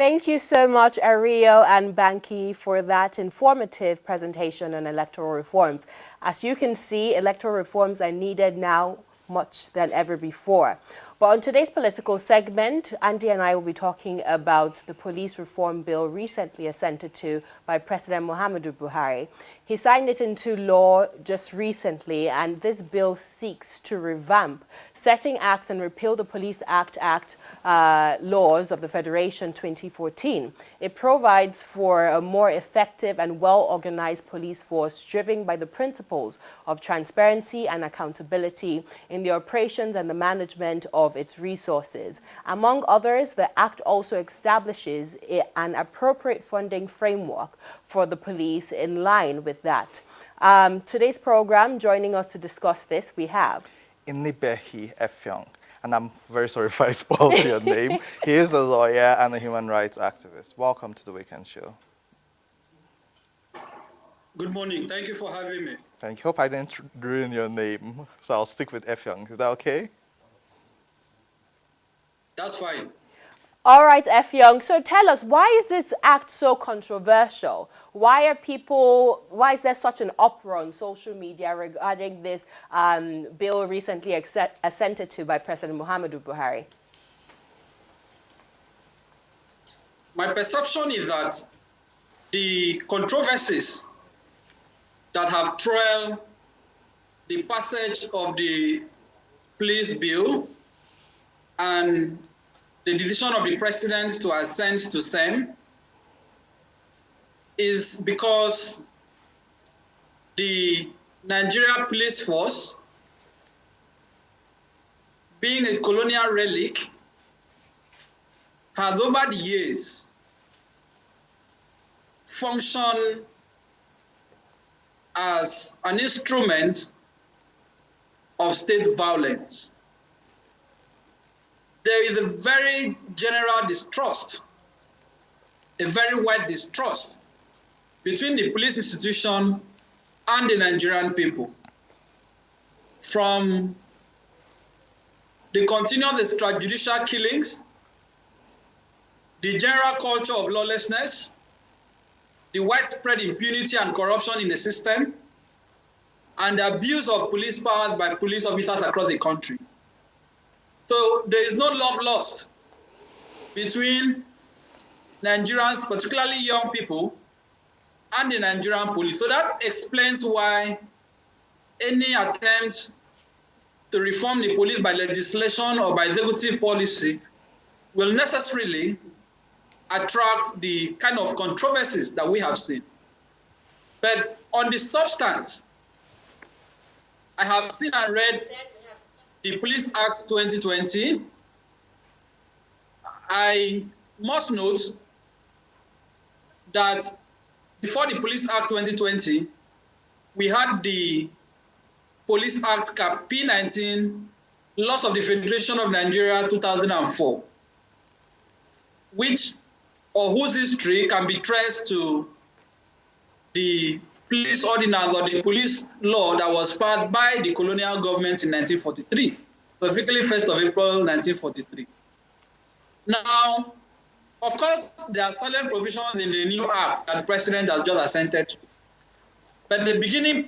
Thank you so much, Ario and Banky, for that informative presentation on electoral reforms. As you can see, electoral reforms are needed now much than ever before. But on today's political segment, Andy and I will be talking about the police reform bill recently assented to by President Muhammadu Buhari. He signed it into law just recently, and this bill seeks to revamp setting acts and repeal the Police Act laws of the Federation 2014. It provides for a more effective and well-organized police force driven by the principles of transparency and accountability in the operations and the management of its resources. Among others, the Act also establishes an appropriate funding framework for the police in line with that. Today's program, joining us to discuss this, we have Inibehe Effiong. And I'm very sorry if I spoiled your name. He is a lawyer and a human rights activist. Welcome to the Weekend Show. Good morning. Thank you for having me. Thank you. Hope I didn't ruin your name, so I'll stick with Effiong. Is that okay? That's fine. All right, Effiong. So tell us, why is this act so controversial? Why is there such an uproar on social media regarding this bill recently assented to by President Muhammadu Buhari? My perception is that the controversies that have trailed the passage of the police bill and the decision of the president to assent to same is because the Nigeria police force, being a colonial relic, has over the years functioned as an instrument of state violence. There is a very general distrust, a very wide distrust between the police institution and the Nigerian people. From the continuous extrajudicial killings, the general culture of lawlessness, the widespread impunity and corruption in the system, and the abuse of police powers by police officers across the country. So there is no love lost between Nigerians, particularly young people, and the Nigerian police. So that explains why any attempt to reform the police by legislation or by executive policy will necessarily attract the kind of controversies that we have seen. But on the substance, I have seen and read the Police Act 2020. I must note that before the Police Act 2020, we had the Police Act Cap P19, Laws of the Federation of Nigeria 2004, whose history can be traced to the police ordinance or the police law that was passed by the colonial government in 1943, specifically 1st of April 1943. Now, of course, there are silent provisions in the new act that the president has just assented to. But the beginning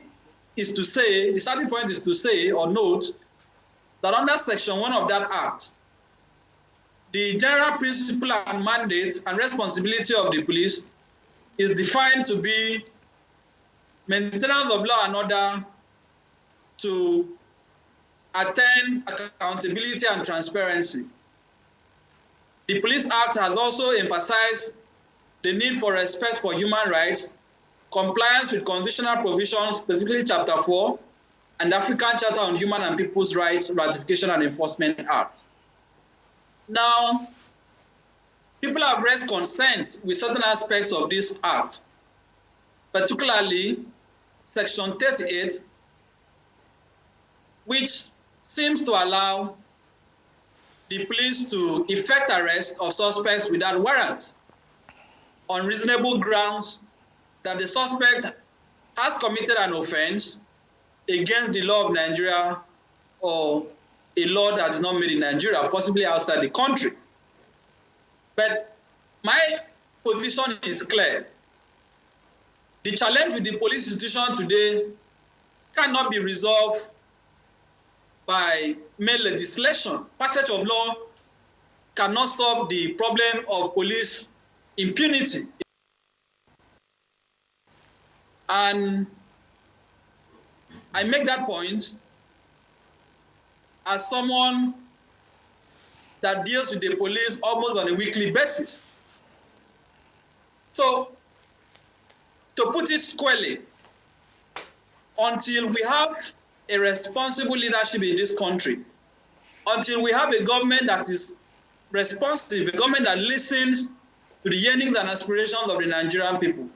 is to say, the starting point is to say or note that under Section 1 of that act, the general principle and mandate and responsibility of the police is defined to be maintenance of law and order, to attain accountability and transparency. The Police Act has also emphasized the need for respect for human rights, compliance with constitutional provisions, specifically Chapter 4, and African Charter on Human and People's Rights Ratification and Enforcement Act. Now, people have raised concerns with certain aspects of this act, particularly Section 38, which seems to allow the police to effect arrest of suspects without warrants on reasonable grounds that the suspect has committed an offense against the law of Nigeria or a law that is not made in Nigeria, possibly outside the country. But My position is clear. The challenge with the police institution today cannot be resolved by mere legislation. Passage of law cannot solve the problem of police impunity. And I make that point as someone that deals with the police almost on a weekly basis. So, to put it squarely, until we have a responsible leadership in this country, until we have a government that is responsive, a government that listens to the yearnings and aspirations of the Nigerian people,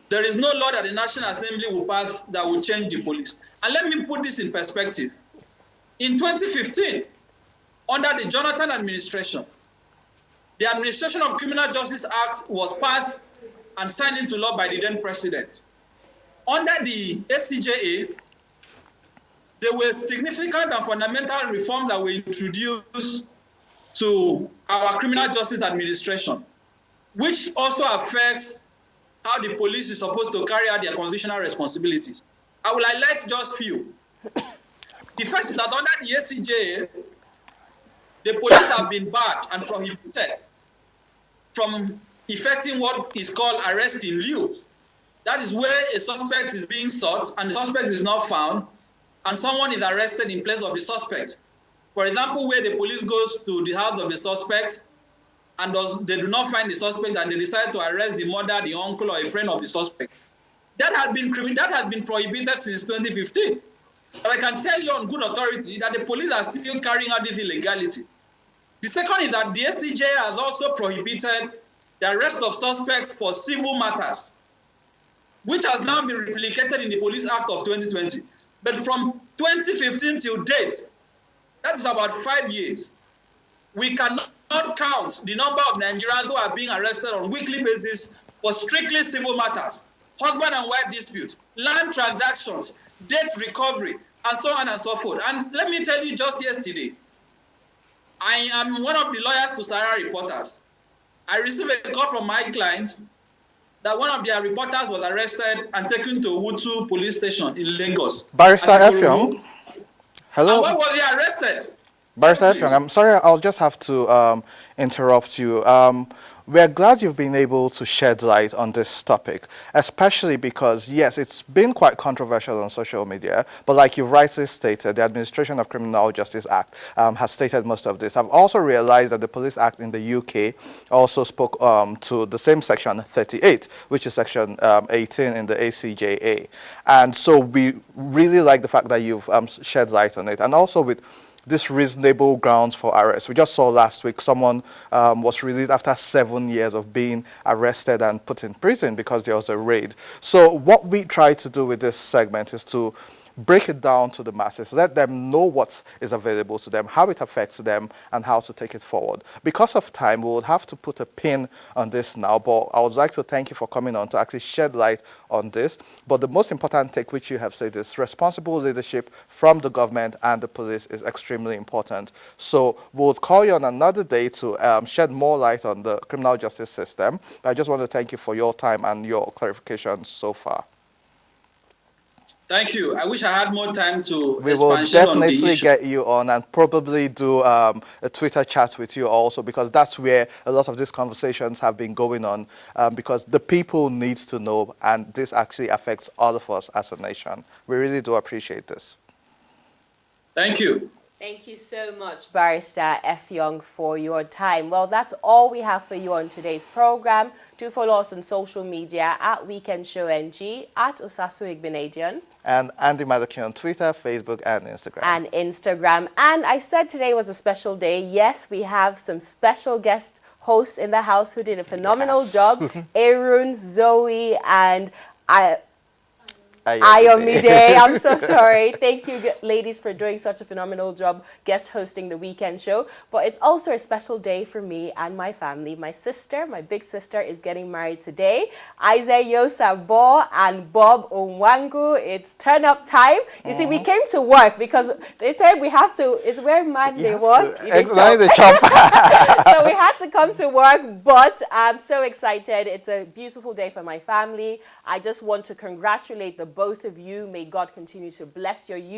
there is no law that the National Assembly will pass that will change the police. And let me put this in perspective. In 2015, under the Jonathan administration, the Administration of Criminal Justice Act was passed and signed into law by the then president. Under the ACJA, there were significant and fundamental reforms that were introduced to our criminal justice administration, which also affects how the police is supposed to carry out their constitutional responsibilities. I will highlight just few. The first is that under the ACJA, the police have been barred and prohibited from effecting what is called arrest in lieu. That is where a suspect is being sought and the suspect is not found and someone is arrested in place of the suspect. For example, where the police goes to the house of the suspect and they do not find the suspect and they decide to arrest the mother, the uncle, or a friend of the suspect. That has been prohibited since 2015. But I can tell you on good authority that the police are still carrying out this illegality. The second is that the SCJ has also prohibited the arrest of suspects for civil matters, which has now been replicated in the Police Act of 2020. But from 2015 till date, that is about 5 years, we cannot count the number of Nigerians who are being arrested on a weekly basis for strictly civil matters, husband and wife disputes, land transactions, debt recovery, and so on and so forth. And let me tell you, just yesterday, I am one of the lawyers to Sarah reporters. I received a call from my client that one of their reporters was arrested and taken to Wutu police station in Lagos. Barrister Effiong. Hello. And why was he arrested? Barrister Yes, Effiong, I'm sorry, I'll just have to interrupt you. We're glad you've been able to shed light on this topic, especially because, yes, it's been quite controversial on social media, but like you rightly stated, the Administration of Criminal Justice Act has stated most of this. I've also realized that the Police Act in the UK also spoke to the same section 38, which is section 18 in the ACJA. And so we really like the fact that you've shed light on it. And also with this reasonable grounds for arrest. We just saw last week someone was released after 7 years of being arrested and put in prison because there was a raid. So what we try to do with this segment is to break it down to the masses, let them know what is available to them, how it affects them, and how to take it forward. Because of time, we would have to put a pin on this now, but I would like to thank you for coming on to actually shed light on this. But the most important take, which you have said, is responsible leadership from the government and the police is extremely important. So we'll call you on another day to shed more light on the criminal justice system. I just want to thank you for your time and your clarifications so far. Thank you. I wish I had more time to We will definitely get you on and probably do a Twitter chat with you also, because that's where a lot of these conversations have been going on, because the people need to know, and this actually affects all of us as a nation. We really do appreciate this. Thank you. Thank you so much, Barrister Effiong, for your time. Well, that's all we have for you on today's program. Do follow us on social media at Weekend Show NG, at Osasu Igbinedion. And Andy Madaki on Twitter, Facebook, and Instagram. And I said today was a special day. Yes, we have some special guest hosts in the house who did a phenomenal job. Arun, Zoe, and Ayomide. I'm so sorry. Thank you, ladies, for doing such a phenomenal job guest hosting the weekend show. But it's also a special day for me and my family. My sister, my big sister, is getting married today. Isaac Yosabo and Bob Onwangu. It's turn up time. You see, we came to work because they said we have to. It's where man they work. The chop. So we had to come to work, but I'm so excited. It's a beautiful day for my family. I just want to congratulate the both of you. May God continue to bless your youth.